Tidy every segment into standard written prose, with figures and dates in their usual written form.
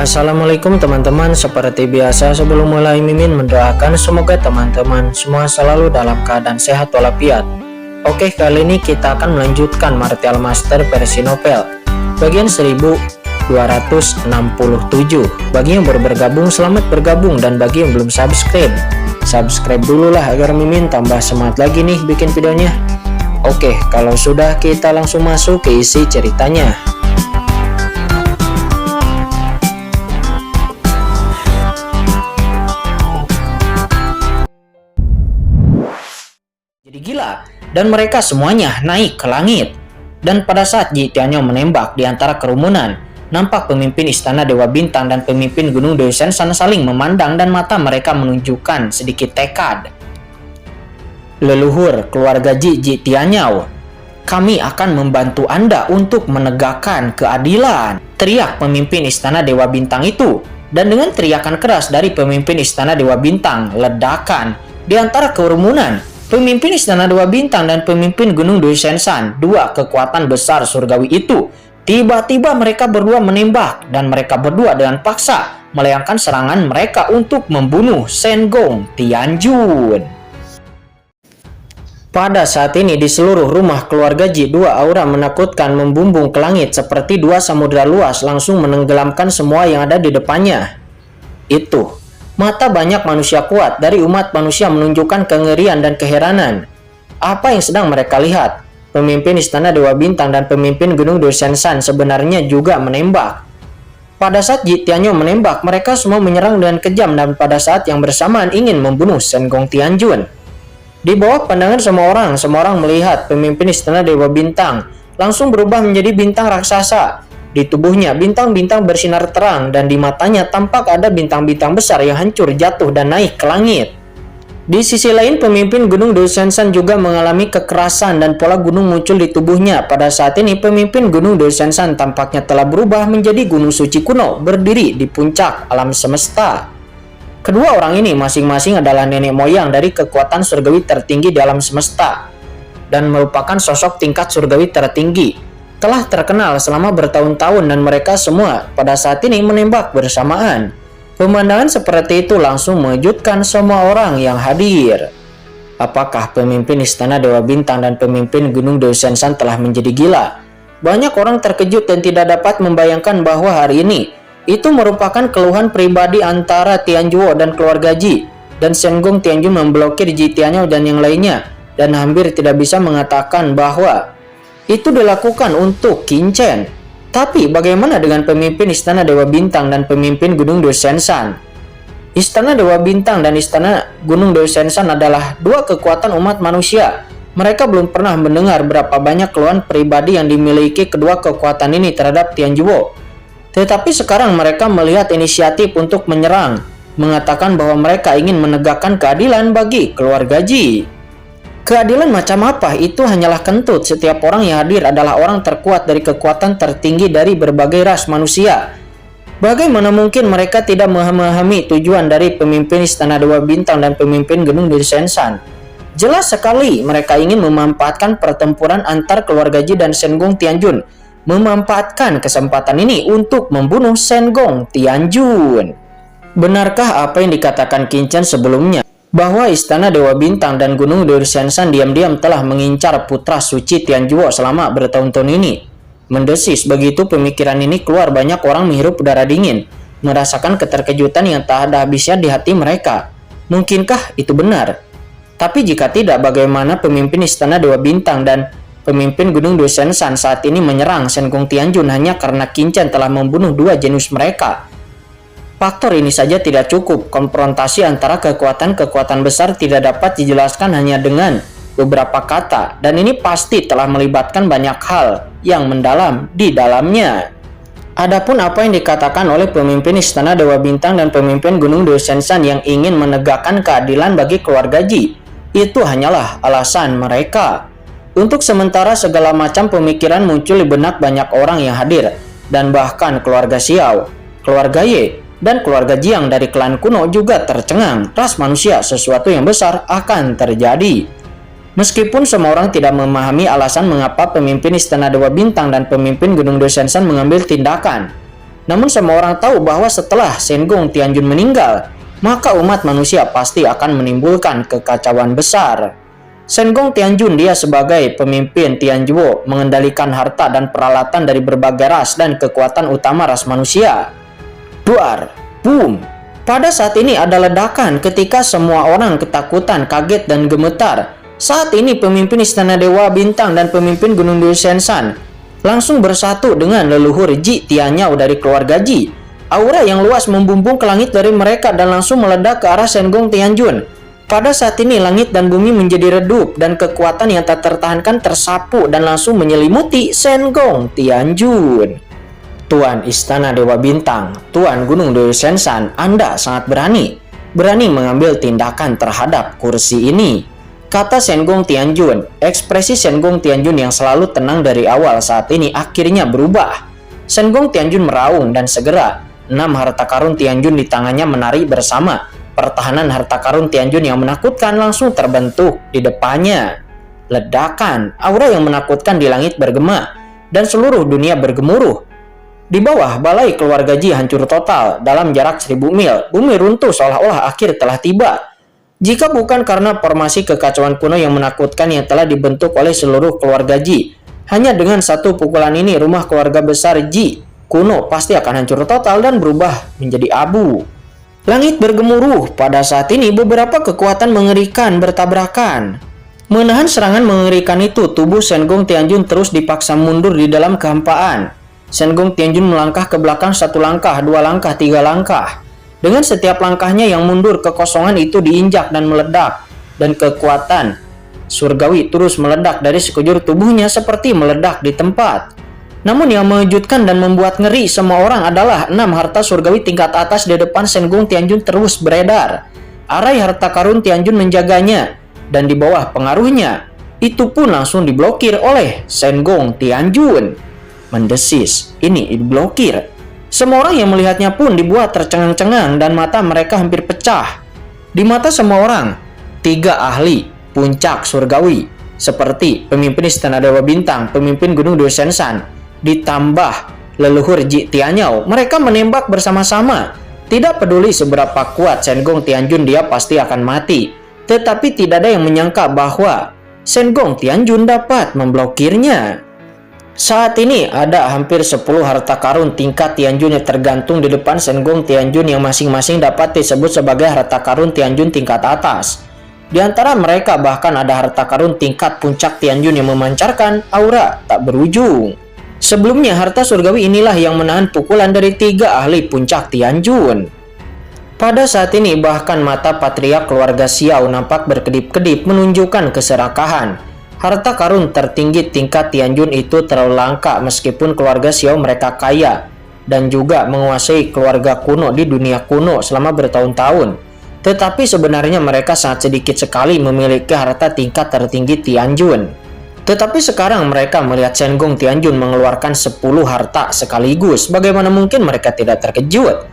Assalamualaikum teman-teman, seperti biasa sebelum mulai Mimin mendoakan semoga teman-teman semua selalu dalam keadaan sehat walafiat. Oke, kali ini kita akan melanjutkan Martial Master versi novel bagian 1267. Bagi yang baru bergabung, selamat bergabung, dan bagi yang belum subscribe dulu lah agar Mimin tambah semangat lagi nih bikin videonya. Oke, kalau sudah kita langsung masuk ke isi ceritanya. Jadi gila, dan mereka semuanya naik ke langit. Dan pada saat Ji Tianyu menembak di antara kerumunan, nampak pemimpin Istana Dewa Bintang dan pemimpin Gunung Dewa Shensan saling memandang dan mata mereka menunjukkan sedikit tekad. Leluhur keluarga Ji Tianyu, kami akan membantu Anda untuk menegakkan keadilan, teriak pemimpin Istana Dewa Bintang itu. Dan dengan teriakan keras dari pemimpin Istana Dewa Bintang, ledakan di antara kerumunan. Pemimpin Istana Dewa Bintang dan pemimpin Gunung Dewa Shensan, dua kekuatan besar surgawi itu, tiba-tiba mereka berdua menembak dan mereka berdua dengan paksa melayangkan serangan mereka untuk membunuh Sengong Tianjun. Pada saat ini di seluruh rumah keluarga Ji, dua aura menakutkan membumbung ke langit seperti dua samudera luas langsung menenggelamkan semua yang ada di depannya. Itu mata banyak manusia kuat dari umat manusia menunjukkan kengerian dan keheranan. Apa yang sedang mereka lihat? Pemimpin Istana Dewa Bintang dan pemimpin Gunung Dewa Shensan sebenarnya juga menembak. Pada saat Ji Tianyu menembak, mereka semua menyerang dengan kejam dan pada saat yang bersamaan ingin membunuh Sengong Tianjun. Di bawah pandangan semua orang melihat pemimpin Istana Dewa Bintang langsung berubah menjadi bintang raksasa. Di tubuhnya bintang-bintang bersinar terang dan di matanya tampak ada bintang-bintang besar yang hancur jatuh dan naik ke langit. Di sisi lain pemimpin Gunung Dewa Shensan juga mengalami kekerasan dan pola gunung muncul di tubuhnya. Pada saat ini pemimpin Gunung Dewa Shensan tampaknya telah berubah menjadi gunung suci kuno berdiri di puncak alam semesta. Kedua orang ini masing-masing adalah nenek moyang dari kekuatan surgawi tertinggi di alam semesta dan merupakan sosok tingkat surgawi tertinggi. Telah terkenal selama bertahun-tahun dan mereka semua pada saat ini menembak bersamaan. Pemandangan seperti itu langsung mengejutkan semua orang yang hadir. Apakah pemimpin Istana Dewa Bintang dan pemimpin Gunung Dewa Shensan telah menjadi gila? Banyak orang terkejut dan tidak dapat membayangkan bahwa hari ini itu merupakan keluhan pribadi antara Tianjuo dan keluarga Ji, dan Sengong Tianjun memblokir Ji Tianyu dan yang lainnya, dan hampir tidak bisa mengatakan bahwa itu dilakukan untuk Qin Chen. Tapi bagaimana dengan pemimpin Istana Dewa Bintang dan pemimpin Gunung Dewa Shensan? Istana Dewa Bintang dan Istana Gunung Dewa Shensan adalah dua kekuatan umat manusia. Mereka belum pernah mendengar berapa banyak keluhan pribadi yang dimiliki kedua kekuatan ini terhadap Tianjuo. Tetapi sekarang mereka melihat inisiatif untuk menyerang, mengatakan bahwa mereka ingin menegakkan keadilan bagi keluarga Ji. Keadilan macam apa? Itu hanyalah kentut. Setiap orang yang hadir adalah orang terkuat dari kekuatan tertinggi dari berbagai ras manusia. Bagaimana mungkin mereka tidak memahami tujuan dari pemimpin Istana Dewa Bintang dan pemimpin Gunung Dewa Shensan? Jelas sekali mereka ingin memanfaatkan pertempuran antar keluarga Ji dan Sengong Tianjun, memanfaatkan kesempatan ini untuk membunuh Sengong Tianjun. Benarkah apa yang dikatakan Qin Chen sebelumnya, bahwa Istana Dewa Bintang dan Gunung Dewa Shensan diam-diam telah mengincar putra suci Tianjuo selama bertahun-tahun ini? Mendesis begitu pemikiran ini keluar, banyak orang menghirup udara dingin, merasakan keterkejutan yang tak ada habisnya di hati mereka. Mungkinkah itu benar? Tapi jika tidak, bagaimana pemimpin Istana Dewa Bintang dan pemimpin Gunung Dewa Shensan saat ini menyerang Sengong Tianjun hanya karena Qin Chen telah membunuh dua jenius mereka? Faktor ini saja tidak cukup. Konfrontasi antara kekuatan-kekuatan besar tidak dapat dijelaskan hanya dengan beberapa kata, dan ini pasti telah melibatkan banyak hal yang mendalam di dalamnya. Adapun apa yang dikatakan oleh pemimpin Istana Dewa Bintang dan pemimpin Gunung Dewa Shensan yang ingin menegakkan keadilan bagi keluarga Ji, itu hanyalah alasan mereka. Untuk sementara segala macam pemikiran muncul di benak banyak orang yang hadir, dan bahkan keluarga Xiao, keluarga Ye, dan keluarga Jiang dari klan kuno juga tercengang. Ras manusia, sesuatu yang besar akan terjadi. Meskipun semua orang tidak memahami alasan mengapa pemimpin Istana Dewa Bintang dan pemimpin Gunung Dewa Shensan mengambil tindakan, Namun semua orang tahu bahwa setelah Senggong Tianjun meninggal, maka umat manusia pasti akan menimbulkan kekacauan besar. Senggong Tianjun dia sebagai pemimpin Tianzhuo mengendalikan harta dan peralatan dari berbagai ras dan kekuatan utama ras manusia. Duar, boom. Pada saat ini ada ledakan ketika semua orang ketakutan, kaget dan gemetar. Saat ini pemimpin Istana Dewa Bintang dan pemimpin Gunung Duisenshan langsung bersatu dengan leluhur Ji Tianyao dari keluarga Ji. Aura yang luas membumbung ke langit dari mereka dan langsung meledak ke arah Senggong Tianjun. Pada saat ini langit dan bumi menjadi redup dan kekuatan yang tak tertahankan tersapu dan langsung menyelimuti Senggong Tianjun. Tuan Istana Dewa Bintang, Tuan Gunung Duisenshan, Anda sangat berani mengambil tindakan terhadap kursi ini, kata Senggong Tianjun. Ekspresi Senggong Tianjun yang selalu tenang dari awal saat ini akhirnya berubah. Senggong Tianjun meraung dan segera 6 harta karun Tianjun di tangannya menari bersama. Pertahanan harta karun Tianjun yang menakutkan langsung terbentuk di depannya. Ledakan, aura yang menakutkan di langit bergema dan seluruh dunia bergemuruh. Di bawah balai keluarga Ji hancur total. Dalam jarak 1000 mil, bumi runtuh seolah-olah akhir telah tiba. Jika bukan karena formasi kekacauan kuno yang menakutkan yang telah dibentuk oleh seluruh keluarga Ji, hanya dengan satu pukulan ini rumah keluarga besar Ji kuno pasti akan hancur total dan berubah menjadi abu. Langit bergemuruh. Pada saat ini beberapa kekuatan mengerikan bertabrakan. Menahan serangan mengerikan itu, tubuh Senggong Tianjun terus dipaksa mundur di dalam kehampaan. Senggong Tianjun melangkah ke belakang 1 langkah, 2 langkah, 3 langkah. Dengan setiap langkahnya yang mundur, kekosongan itu diinjak dan meledak. Dan kekuatan surgawi terus meledak dari sekujur tubuhnya seperti meledak di tempat. Namun yang mengejutkan dan membuat ngeri semua orang adalah 6 harta surgawi tingkat atas di depan Senggong Tianjun terus beredar. Arai harta karun Tianjun menjaganya. Dan di bawah pengaruhnya, itu pun langsung diblokir oleh Senggong Tianjun. Mendesis, ini diblokir. Semua orang yang melihatnya pun dibuat tercengang-cengang dan mata mereka hampir pecah. Di mata semua orang, 3 ahli puncak surgawi seperti pemimpin Istana Dewa Bintang, pemimpin Gunung Duisenshan, ditambah leluhur Ji Tianyao, mereka menembak bersama-sama. Tidak peduli seberapa kuat Senggong Tianjun, dia pasti akan mati. Tetapi tidak ada yang menyangka bahwa Senggong Tianjun dapat memblokirnya. Saat ini ada hampir 10 harta karun tingkat Tianjun yang tergantung di depan Senggong Tianjun yang masing-masing dapat disebut sebagai harta karun Tianjun tingkat atas. Di antara mereka bahkan ada harta karun tingkat puncak Tianjun yang memancarkan aura tak berujung. Sebelumnya harta surgawi inilah yang menahan pukulan dari 3 ahli puncak Tianjun. Pada saat ini bahkan mata patriark keluarga Xiao nampak berkedip-kedip menunjukkan keserakahan. Harta karun tertinggi tingkat Tianjun itu terlalu langka meskipun keluarga Xiao mereka kaya dan juga menguasai keluarga kuno di dunia kuno selama bertahun-tahun. Tetapi sebenarnya mereka sangat sedikit sekali memiliki harta tingkat tertinggi Tianjun. Tetapi sekarang mereka melihat Senggong Tianjun mengeluarkan 10 harta sekaligus. Bagaimana mungkin mereka tidak terkejut?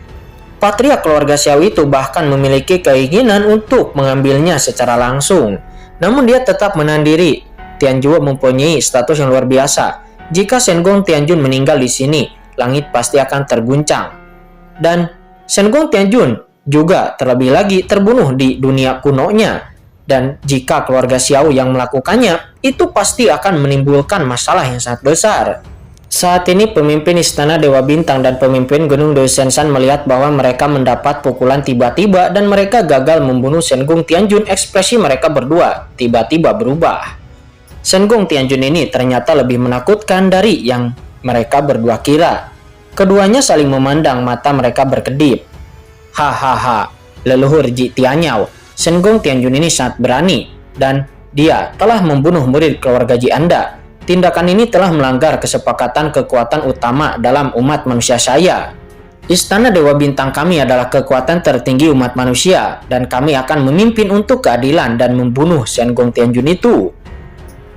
Patriark keluarga Xiao itu bahkan memiliki keinginan untuk mengambilnya secara langsung. Namun dia tetap menahan diri. Tianzhuo mempunyai status yang luar biasa. Jika Senggong Tianjun meninggal di sini, langit pasti akan terguncang. Dan Senggong Tianjun juga terlebih lagi terbunuh di dunia kunonya. Dan jika keluarga Xiao yang melakukannya, itu pasti akan menimbulkan masalah yang sangat besar. Saat ini pemimpin Istana Dewa Bintang dan pemimpin Gunung Duisenshan melihat bahwa mereka mendapat pukulan tiba-tiba dan mereka gagal membunuh Senggong Tianjun. Ekspresi mereka berdua tiba-tiba berubah. Senggong Tianjun ini ternyata lebih menakutkan dari yang mereka berdua kira. Keduanya saling memandang, mata mereka berkedip. Hahaha, leluhur Ji Tianyao, Senggong Tianjun ini sangat berani dan dia telah membunuh murid keluarga Ji Anda. Tindakan ini telah melanggar kesepakatan kekuatan utama dalam umat manusia saya. Istana Dewa Bintang kami adalah kekuatan tertinggi umat manusia dan kami akan memimpin untuk keadilan dan membunuh Senggong Tianjun itu.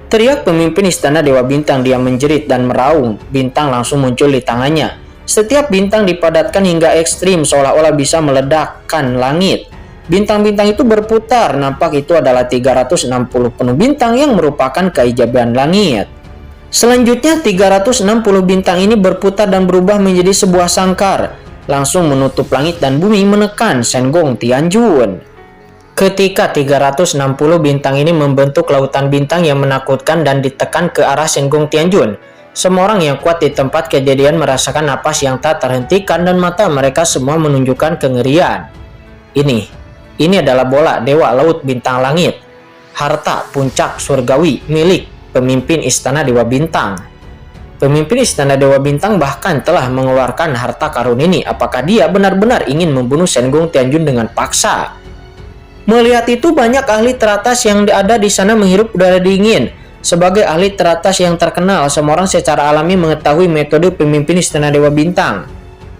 Teriak pemimpin Istana Dewa Bintang, dia menjerit dan meraung. Bintang langsung muncul di tangannya. Setiap bintang dipadatkan hingga ekstrim seolah-olah bisa meledakkan langit. Bintang-bintang itu berputar, nampak itu adalah 360 penuh bintang yang merupakan keajaiban langit. Selanjutnya 360 bintang ini berputar dan berubah menjadi sebuah sangkar, langsung menutup langit dan bumi menekan Senggong Tianjun. Ketika 360 bintang ini membentuk lautan bintang yang menakutkan dan ditekan ke arah Senggong Tianjun, semua orang yang kuat di tempat kejadian merasakan napas yang tak terhentikan dan mata mereka semua menunjukkan kengerian. Ini adalah bola Dewa Laut Bintang Langit, harta puncak surgawi milik pemimpin Istana Dewa Bintang. Pemimpin Istana Dewa Bintang bahkan telah mengeluarkan harta karun ini. Apakah dia benar-benar ingin membunuh Senggong Tianjun dengan paksa? Melihat itu, banyak ahli teratas yang ada di sana menghirup udara dingin. Sebagai ahli teratas yang terkenal, semua orang secara alami mengetahui metode pemimpin Istana Dewa Bintang.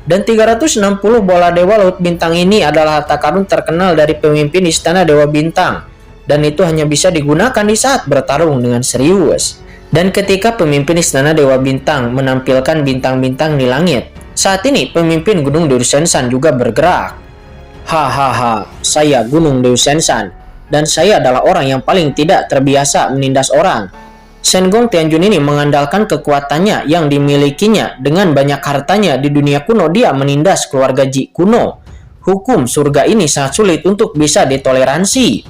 Dan 360 bola Dewa Laut Bintang ini adalah harta karun terkenal dari pemimpin Istana Dewa Bintang. Dan itu hanya bisa digunakan di saat bertarung dengan serius. Dan ketika pemimpin Istana Dewa Bintang menampilkan bintang-bintang di langit, saat ini pemimpin Gunung Dewi Sensan juga bergerak. Hahaha, saya Gunung Dewi Sensan, dan saya adalah orang yang paling tidak terbiasa menindas orang. Senggong Tianjun ini mengandalkan kekuatannya yang dimilikinya dengan banyak hartanya di dunia kuno. Dia menindas keluarga Ji kuno. Hukum surga ini sangat sulit untuk bisa ditoleransi,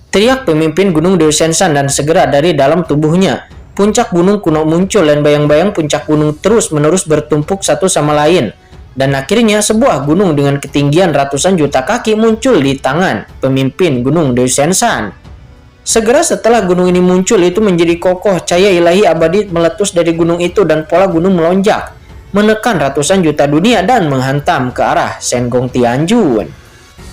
teriak pemimpin Gunung Dewi Sensan, dan segera dari dalam tubuhnya puncak gunung kuno muncul dan bayang-bayang puncak gunung terus-menerus bertumpuk satu sama lain. Dan akhirnya sebuah gunung dengan ketinggian ratusan juta kaki muncul di tangan pemimpin Gunung Dewi Sensan. Segera setelah gunung ini muncul, itu menjadi kokoh, cahaya ilahi abadi meletus dari gunung itu dan pola gunung melonjak, menekan ratusan juta dunia dan menghantam ke arah Senggong Tianjun.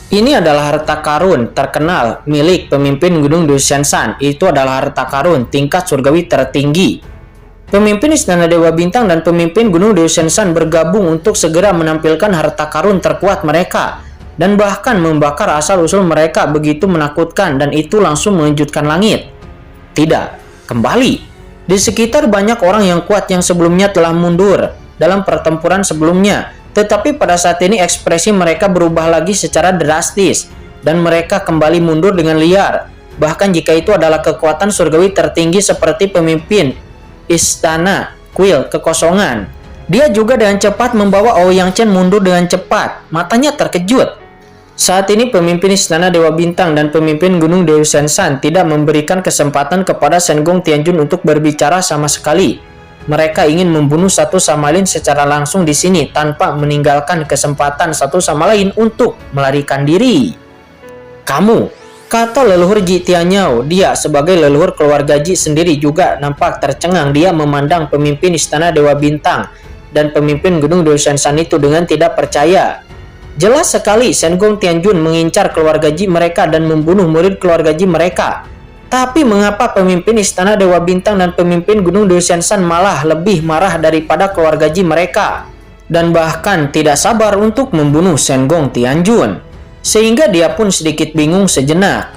Ini adalah harta karun terkenal milik pemimpin Gunung Dewi Sensan. Itu adalah harta karun tingkat surgawi tertinggi. Pemimpin Istana Dewa Bintang dan pemimpin Gunung Dewi Sensan bergabung untuk segera menampilkan harta karun terkuat mereka, dan bahkan membakar asal-usul mereka begitu menakutkan, dan itu langsung mengejutkan langit. Tidak, kembali. Di sekitar banyak orang yang kuat yang sebelumnya telah mundur dalam pertempuran sebelumnya. Tetapi pada saat ini ekspresi mereka berubah lagi secara drastis, dan mereka kembali mundur dengan liar. Bahkan jika itu adalah kekuatan surgawi tertinggi seperti pemimpin Istana Kuil Kekosongan. Dia juga dengan cepat membawa Ouyang Chen mundur dengan cepat. Matanya terkejut. Saat ini pemimpin Istana Dewa Bintang dan pemimpin Gunung Dewi Sensan tidak memberikan kesempatan kepada Senggong Tianjun untuk berbicara sama sekali. Mereka ingin membunuh satu sama lain secara langsung di sini tanpa meninggalkan kesempatan satu sama lain untuk melarikan diri. Kamu, kata leluhur Ji Tianyao. Dia sebagai leluhur keluarga Ji sendiri juga nampak tercengang. Dia memandang pemimpin Istana Dewa Bintang dan pemimpin Gunung Dewi Sensan itu dengan tidak percaya. Jelas sekali Senggong Tianjun mengincar keluarga Ji mereka dan membunuh murid keluarga Ji mereka. Tapi mengapa pemimpin Istana Dewa Bintang dan pemimpin Gunung Dewi Sensan malah lebih marah daripada keluarga Ji mereka, dan bahkan tidak sabar untuk membunuh Senggong Tianjun? Sehingga dia pun sedikit bingung sejenak.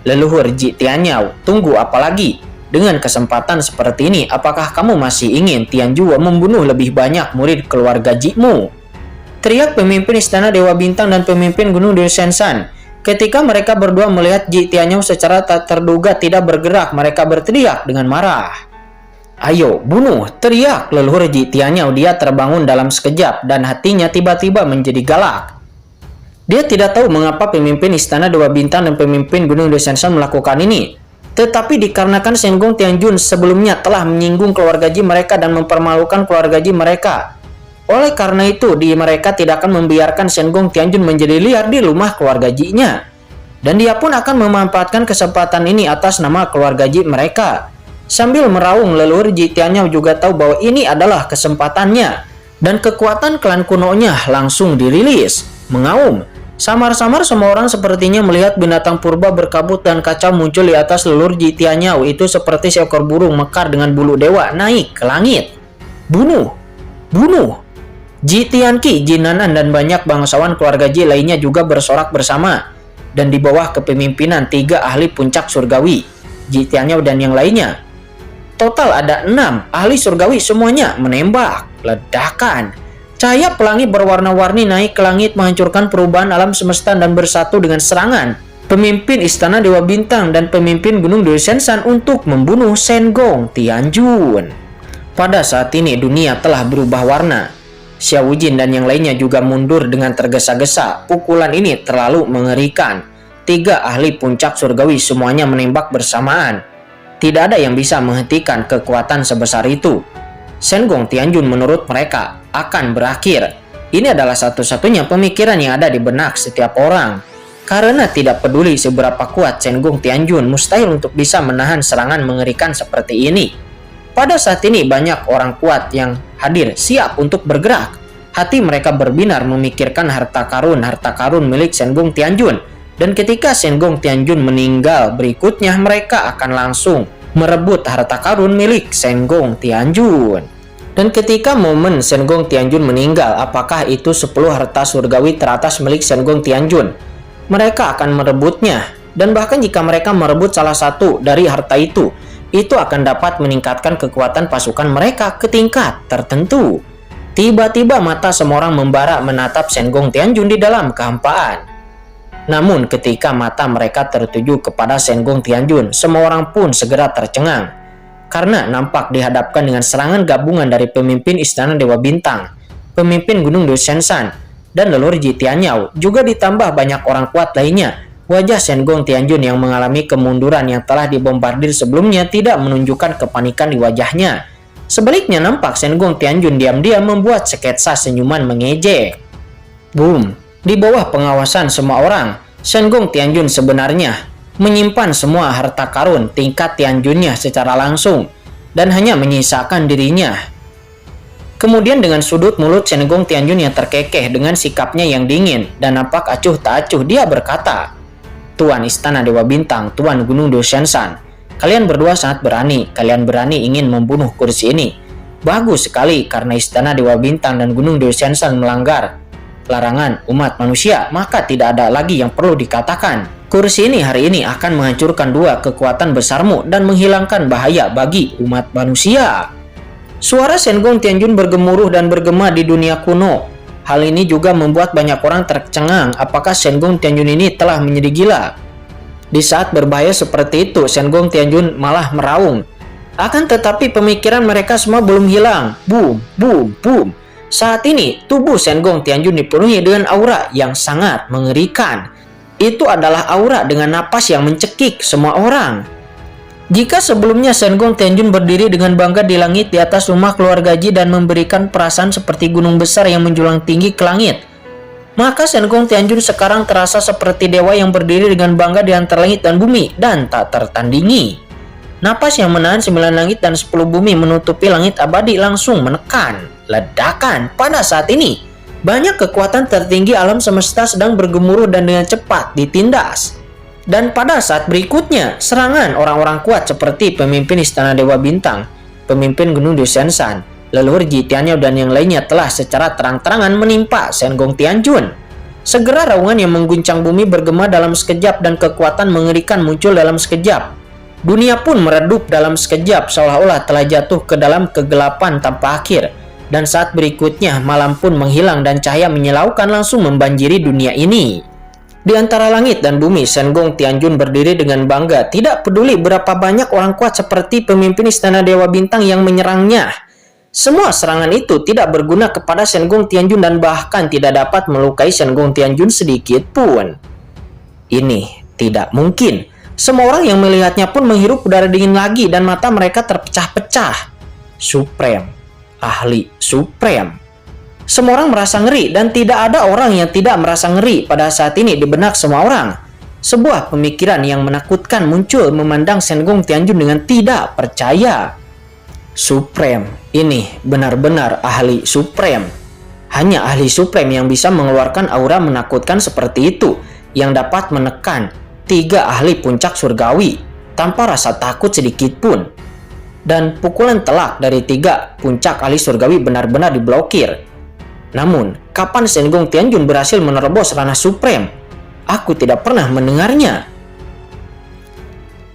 Leluhur Ji Tianyao, tunggu apa lagi? Dengan kesempatan seperti ini, apakah kamu masih ingin Tianjun membunuh lebih banyak murid keluarga Ji-mu? Teriak pemimpin Istana Dewa Bintang dan pemimpin Gunung Dewi Sensan. Ketika mereka berdua melihat Ji Tianyao secara tak terduga tidak bergerak, mereka berteriak dengan marah. Ayo, bunuh! Teriak leluhur Ji Tianyao. Dia terbangun dalam sekejap dan hatinya tiba-tiba menjadi galak. Dia tidak tahu mengapa pemimpin Istana Dewa Bintang dan pemimpin Gunung Dewi Sensan melakukan ini. Tetapi dikarenakan Senggong Tianjun sebelumnya telah menyinggung keluarga Ji mereka dan mempermalukan keluarga Ji mereka. Oleh karena itu, mereka tidak akan membiarkan Senggong Tianjun menjadi liar di rumah keluarga Ji-nya. Dan dia pun akan memanfaatkan kesempatan ini atas nama keluarga Ji mereka. Sambil meraung, leluhur Ji Tianyao juga tahu bahwa ini adalah kesempatannya. Dan kekuatan klan kunonya langsung dirilis. Mengaum. Samar-samar semua orang sepertinya melihat binatang purba berkabut dan kacau muncul di atas leluhur Ji Tianyao. Itu seperti seekor burung mekar dengan bulu dewa naik ke langit. Bunuh! Bunuh! Ji Tianqi, Ji Nanan, dan banyak bangsawan keluarga Ji lainnya juga bersorak bersama. Dan di bawah kepemimpinan 3 ahli puncak surgawi, Ji Tianyao dan yang lainnya. Total ada 6 ahli surgawi, semuanya menembak. Ledakan. Cahaya pelangi berwarna-warni naik ke langit menghancurkan perubahan alam semesta dan bersatu dengan serangan pemimpin Istana Dewa Bintang dan pemimpin Gunung Dewi Sensan untuk membunuh Senggong Tianjun. Pada saat ini dunia telah berubah warna. Xiao Wujin dan yang lainnya juga mundur dengan tergesa-gesa. Pukulan ini terlalu mengerikan. 3 ahli puncak surgawi semuanya menembak bersamaan. Tidak ada yang bisa menghentikan kekuatan sebesar itu. Shen Gong Tianjun menurut mereka akan berakhir. Ini adalah satu-satunya pemikiran yang ada di benak setiap orang. Karena tidak peduli seberapa kuat Shen Gong Tianjun, mustahil untuk bisa menahan serangan mengerikan seperti ini. Pada saat ini banyak orang kuat yang hadir siap untuk bergerak. Hati mereka berbinar memikirkan harta karun milik Shen Gong Tianjun. Dan ketika Shen Gong Tianjun meninggal, berikutnya mereka akan langsung merebut harta karun milik Shen Gong Tianjun. Dan ketika momen Shen Gong Tianjun meninggal, apakah itu 10 harta surgawi teratas milik Shen Gong Tianjun? Mereka akan merebutnya. Dan bahkan jika mereka merebut salah satu dari harta itu akan dapat meningkatkan kekuatan pasukan mereka ke tingkat tertentu. Tiba-tiba mata semua orang membara menatap Shen Gong Tianjun di dalam kehampaan. Namun ketika mata mereka tertuju kepada Shen Gong Tianjun, semua orang pun segera tercengang. Karena nampak dihadapkan dengan serangan gabungan dari pemimpin Istana Dewa Bintang, pemimpin Gunung Dushenshan, dan leluhur Ji Tianyao, juga ditambah banyak orang kuat lainnya. Wajah Shen Gong Tianjun yang mengalami kemunduran yang telah dibombardir sebelumnya tidak menunjukkan kepanikan di wajahnya. Sebaliknya nampak Shen Gong Tianjun diam-diam membuat sketsa senyuman mengejek. Boom! Di bawah pengawasan semua orang, Shen Gong Tianjun sebenarnya menyimpan semua harta karun tingkat Tianjunnya secara langsung dan hanya menyisakan dirinya. Kemudian dengan sudut mulut Shen Gong Tianjun yang terkekeh dengan sikapnya yang dingin dan nampak acuh tak acuh, dia berkata, "Tuan Istana Dewa Bintang, Tuan Gunung Dushenshan, kalian berdua sangat berani. Kalian berani ingin membunuh kursi ini. Bagus sekali karena Istana Dewa Bintang dan Gunung Dushenshan melanggar larangan umat manusia, maka tidak ada lagi yang perlu dikatakan. Kursi ini hari ini akan menghancurkan 2 kekuatan besarmu dan menghilangkan bahaya bagi umat manusia." Suara Shen Gong Tianjun bergemuruh dan bergema di dunia kuno. Hal ini juga membuat banyak orang tercengang, apakah Shen Gong Tianjun ini telah menjadi gila. Di saat berbahaya seperti itu, Shen Gong Tianjun malah meraung. Akan tetapi pemikiran mereka semua belum hilang. Boom, boom, boom. Saat ini, tubuh Shen Gong Tianjun dipenuhi dengan aura yang sangat mengerikan. Itu adalah aura dengan napas yang mencekik semua orang. Jika sebelumnya Shen Gong Tianjun berdiri dengan bangga di langit di atas rumah keluarga Ji dan memberikan perasaan seperti gunung besar yang menjulang tinggi ke langit, maka Shen Gong Tianjun sekarang terasa seperti dewa yang berdiri dengan bangga di antara langit dan bumi dan tak tertandingi. Napas yang menahan 9 langit dan 10 bumi menutupi langit abadi langsung menekan. Ledakan pada saat ini. Banyak kekuatan tertinggi alam semesta sedang bergemuruh dan dengan cepat ditindas. Dan pada saat berikutnya, serangan orang-orang kuat seperti pemimpin Istana Dewa Bintang, pemimpin Gunung Dushenshan, leluhur Ji Tianyao dan yang lainnya telah secara terang-terangan menimpa Shen Gong Tianjun. Segera raungan yang mengguncang bumi bergema dalam sekejap dan kekuatan mengerikan muncul dalam sekejap. Dunia pun meredup dalam sekejap seolah-olah telah jatuh ke dalam kegelapan tanpa akhir. Dan saat berikutnya malam pun menghilang dan cahaya menyilaukan langsung membanjiri dunia ini. Di antara langit dan bumi, Shen Gong Tianjun berdiri dengan bangga, tidak peduli berapa banyak orang kuat seperti pemimpin Istana Dewa Bintang yang menyerangnya. Semua serangan itu tidak berguna kepada Shen Gong Tianjun dan bahkan tidak dapat melukai Shen Gong Tianjun sedikit pun. Ini tidak mungkin. Semua orang yang melihatnya pun menghirup udara dingin lagi dan mata mereka terpecah-pecah. Supreme. Ahli Supreme. Semua orang merasa ngeri dan tidak ada orang yang tidak merasa ngeri pada saat ini di benak semua orang. Sebuah pemikiran yang menakutkan muncul memandang Shen Gong Tianjun dengan tidak percaya. Supreme, ini benar-benar ahli Supreme. Hanya ahli Supreme yang bisa mengeluarkan aura menakutkan seperti itu, yang dapat menekan 3 ahli puncak surgawi tanpa rasa takut sedikit pun. Dan pukulan telak dari 3 puncak ahli surgawi benar-benar diblokir. Namun, kapan Shen Gong Tianjun berhasil menerobos ranah Supreme? Aku tidak pernah mendengarnya.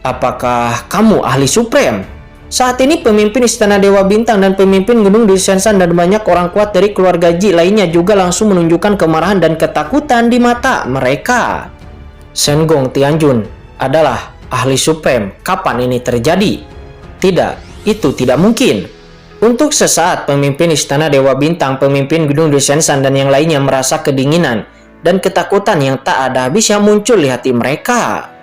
Apakah kamu ahli Supreme? Saat ini pemimpin Istana Dewa Bintang dan pemimpin Gunung Dushenshan dan banyak orang kuat dari keluarga Ji lainnya juga langsung menunjukkan kemarahan dan ketakutan di mata mereka. Shen Gong Tianjun adalah ahli Supreme. Kapan ini terjadi? Tidak, itu tidak mungkin. Untuk sesaat, pemimpin Istana Dewa Bintang, pemimpin Gunung Desensan, dan yang lainnya merasa kedinginan dan ketakutan yang tak ada habis yang muncul di hati mereka.